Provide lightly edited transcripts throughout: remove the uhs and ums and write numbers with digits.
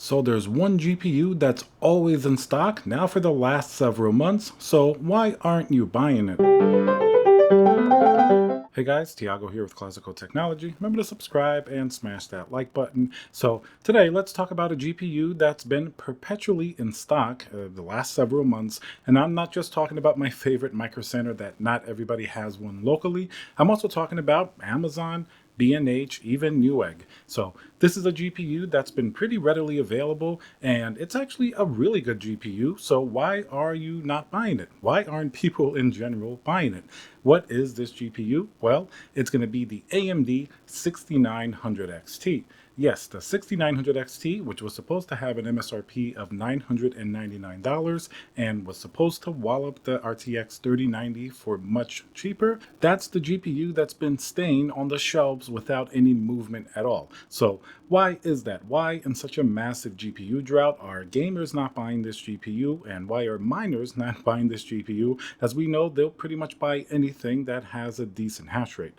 So there's one GPU that's always in stock now for the last several months, so why aren't you buying it? Hey guys, Tiago here with Classical Technology. Remember to subscribe and smash that like button. So today let's talk about a GPU that's been perpetually in stock the last several months. And I'm not just talking about my favorite Micro Center that not everybody has one locally. I'm also talking about Amazon, B&H, even Newegg. So this is a GPU that's been pretty readily available, and it's actually a really good GPU. So why are you not buying it? Why aren't people in general buying it? What is this GPU? Well, it's going to be the AMD 6900 XT. Yes, the 6900 XT, which was supposed to have an MSRP of $999 and was supposed to wallop the RTX 3090 for much cheaper, that's the GPU that's been staying on the shelves without any movement at all. So why is that? Why in such a massive GPU drought are gamers not buying this GPU, and why are miners not buying this GPU? As we know, they'll pretty much buy anything that has a decent hash rate.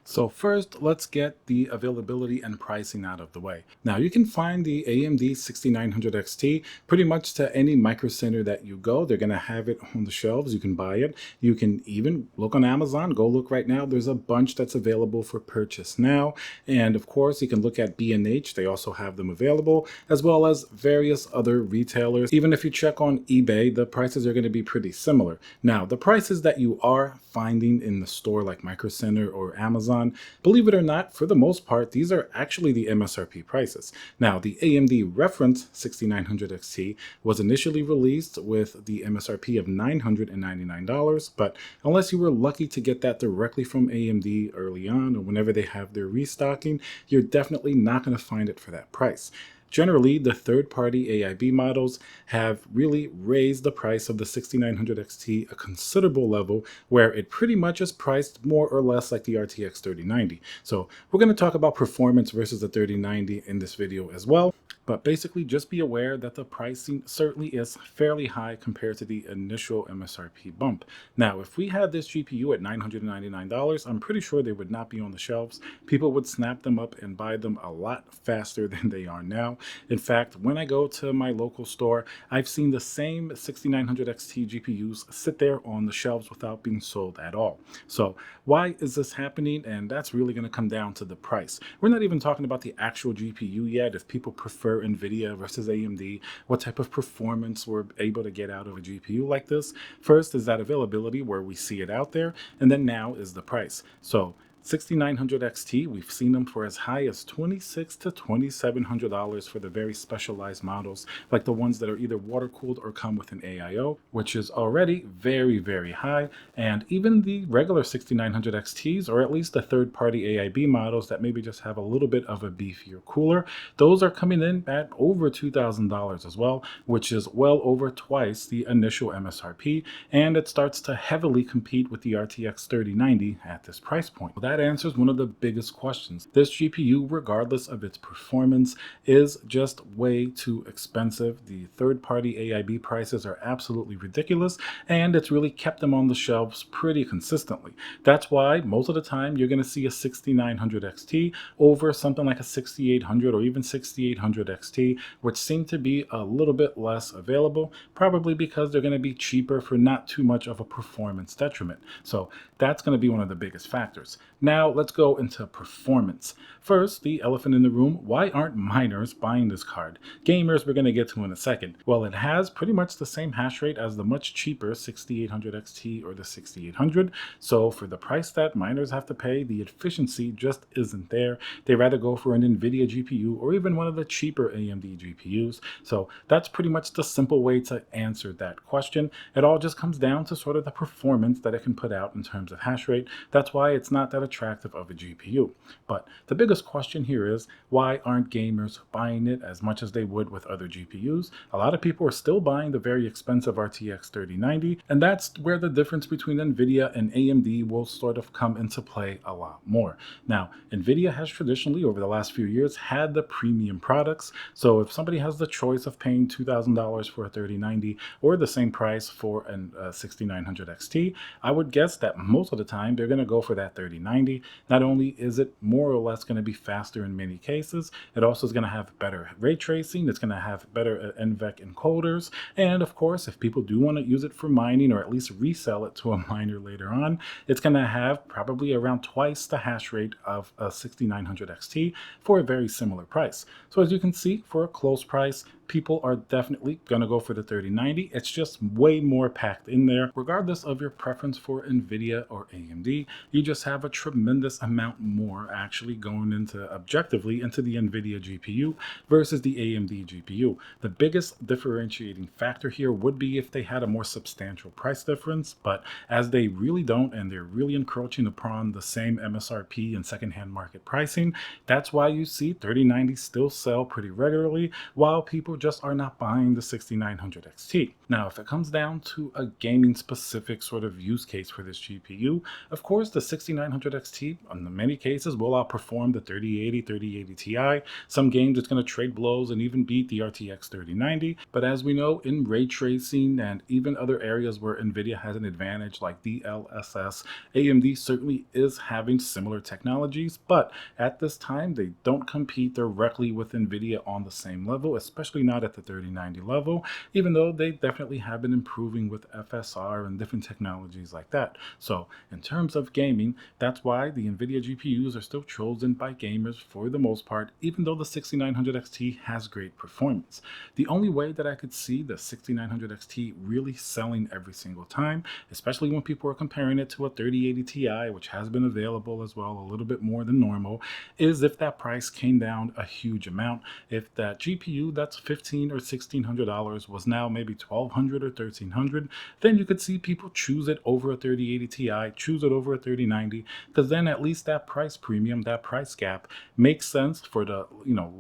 So first, let's get the availability and pricing out of the way. Now, you can find the AMD 6900 XT pretty much to any Micro Center that you go. They're going to have it on the shelves. You can buy it. You can even look on Amazon. Go look right now. There's a bunch that's available for purchase now. And of course, you can look at B&H. They also have them available, as well as various other retailers. Even if you check on eBay, the prices are going to be pretty similar. Now, the prices that you are finding in the store like Micro Center or Amazon, believe it or not, for the most part, these are actually the MSRP prices. Now, the AMD reference 6900 XT was initially released with the MSRP of $999, but unless you were lucky to get that directly from AMD early on or whenever they have their restocking, you're definitely not going to find it for that price. Generally, the third-party AIB models have really raised the price of the 6900 XT a considerable level, where it pretty much is priced more or less like the RTX 3090. So we're going to talk about performance versus the 3090 in this video as well. But basically, just be aware that the pricing certainly is fairly high compared to the initial MSRP bump. Now, if we had this GPU at $999, I'm pretty sure they would not be on the shelves. People would snap them up and buy them a lot faster than they are now. In fact, when I go to my local store, I've seen the same 6900 XT GPUs sit there on the shelves without being sold at all. So why is this happening? And that's really going to come down to the price. We're not even talking about the actual GPU yet. If people prefer Nvidia versus AMD, what type of performance we're able to get out of a GPU like this. First is that availability where we see it out there, and then now is the price. So 6900 XT, we've seen them for as high as $2,600 to $2,700 for the very specialized models, like the ones that are either water-cooled or come with an AIO, which is already very, very high. And even the regular 6900 XTs, or at least the third-party AIB models that maybe just have a little bit of a beefier cooler, those are coming in at over $2,000 as well, which is well over twice the initial MSRP, and it starts to heavily compete with the RTX 3090 at this price point. That answers one of the biggest questions. This GPU, regardless of its performance, is just way too expensive. The third-party AIB prices are absolutely ridiculous, and it's really kept them on the shelves pretty consistently. That's why most of the time you're going to see a 6900 XT over something like a 6800 or even 6800 XT, which seem to be a little bit less available, probably because they're going to be cheaper for not too much of a performance detriment. So that's going to be one of the biggest factors. Now let's go into performance. First, the elephant in the room, why aren't miners buying this card? Gamers we're going to get to in a second. Well, it has pretty much the same hash rate as the much cheaper 6800 XT or the 6800. So for the price that miners have to pay, the efficiency just isn't there. They rather go for an Nvidia GPU or even one of the cheaper AMD GPUs. So that's pretty much the simple way to answer that question. It all just comes down to sort of the performance that it can put out in terms of hash rate. That's why it's not that attractive of a GPU. But the biggest question here is, why aren't gamers buying it as much as they would with other GPUs? A lot of people are still buying the very expensive RTX 3090, and that's where the difference between Nvidia and AMD will sort of come into play a lot more. Now, Nvidia has traditionally, over the last few years, had the premium products, so if somebody has the choice of paying $2,000 for a 3090 or the same price for a 6900 XT, I would guess that most of the time they're going to go for that 3090. 3090, not only is it more or less going to be faster in many cases, it also is going to have better ray tracing, it's going to have better NVENC encoders, and of course, if people do want to use it for mining or at least resell it to a miner later on, it's going to have probably around twice the hash rate of a 6900 XT for a very similar price. So as you can see, for a close price, people are definitely going to go for the 3090. It's just way more packed in there. Regardless of your preference for Nvidia or AMD, you just have a tremendous amount more actually going into objectively into the Nvidia GPU versus the AMD GPU. The biggest differentiating factor here would be if they had a more substantial price difference, but as they really don't, and they're really encroaching upon the same MSRP and secondhand market pricing, that's why you see 3090 still sell pretty regularly, while people just are not buying the 6900 XT. Now, if it comes down to a gaming specific sort of use case for this GPU, of course, the 6900 XT in many cases will outperform the 3080 Ti. Some games it's going to trade blows and even beat the RTX 3090. But as we know, in ray tracing and even other areas where Nvidia has an advantage like DLSS, AMD certainly is having similar technologies, but at this time, they don't compete directly with Nvidia on the same level, especially not at the 3090 level, even though they definitely have been improving with FSR and different technologies like that. So in terms of gaming, that's why the Nvidia GPUs are still chosen by gamers for the most part, even though the 6900 XT has great performance. The only way that I could see the 6900 XT really selling every single time, especially when people are comparing it to a 3080 Ti, which has been available as well a little bit more than normal, is if that price came down a huge amount. If that GPU that's $1,500 or $1,600 was now maybe $1,200 or $1,300, then you could see people choose it over a 3080 Ti, choose it over a 3090, because then at least that price premium, that price gap makes sense for the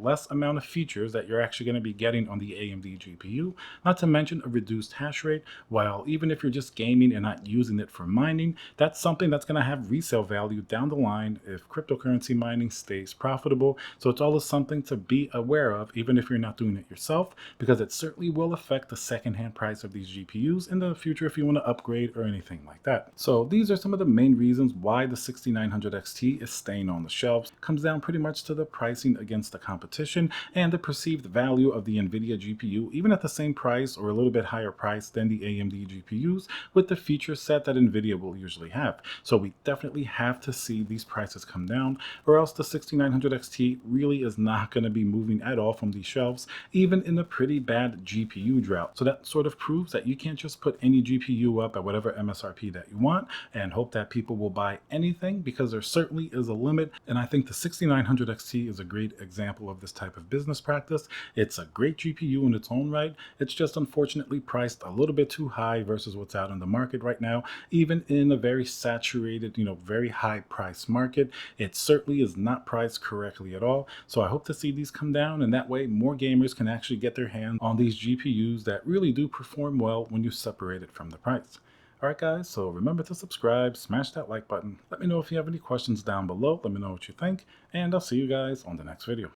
less amount of features that you're actually going to be getting on the AMD GPU, not to mention a reduced hash rate, while even if you're just gaming and not using it for mining, that's something that's going to have resale value down the line if cryptocurrency mining stays profitable. So it's always something to be aware of, even if you're not doing it yourself, because it certainly will affect the secondhand price of these GPUs in the future if you want to upgrade or anything like that. So these are some of the main reasons why the 6900 XT is staying on the shelves. It comes down pretty much to the pricing against the competition and the perceived value of the Nvidia GPU, even at the same price or a little bit higher price than the AMD GPUs, with the feature set that Nvidia will usually have. So we definitely have to see these prices come down, or else the 6900 XT really is not going to be moving at all from these shelves, even in a pretty bad GPU drought. So that sort of proves that you can't just put any GPU up at whatever MSRP that you want and hope that people will buy anything, because there certainly is a limit. And I think the 6900 XT is a great example of this type of business practice. It's a great GPU in its own right. It's just unfortunately priced a little bit too high versus what's out in the market right now, even in a very saturated, very high price market. It certainly is not priced correctly at all. So I hope to see these come down, and that way more gamers can actually get their hands on these GPUs that really do perform well when you separate it from the price. Alright guys, so remember to subscribe, smash that like button. Let me know if you have any questions down below. Let me know what you think, and I'll see you guys on the next video.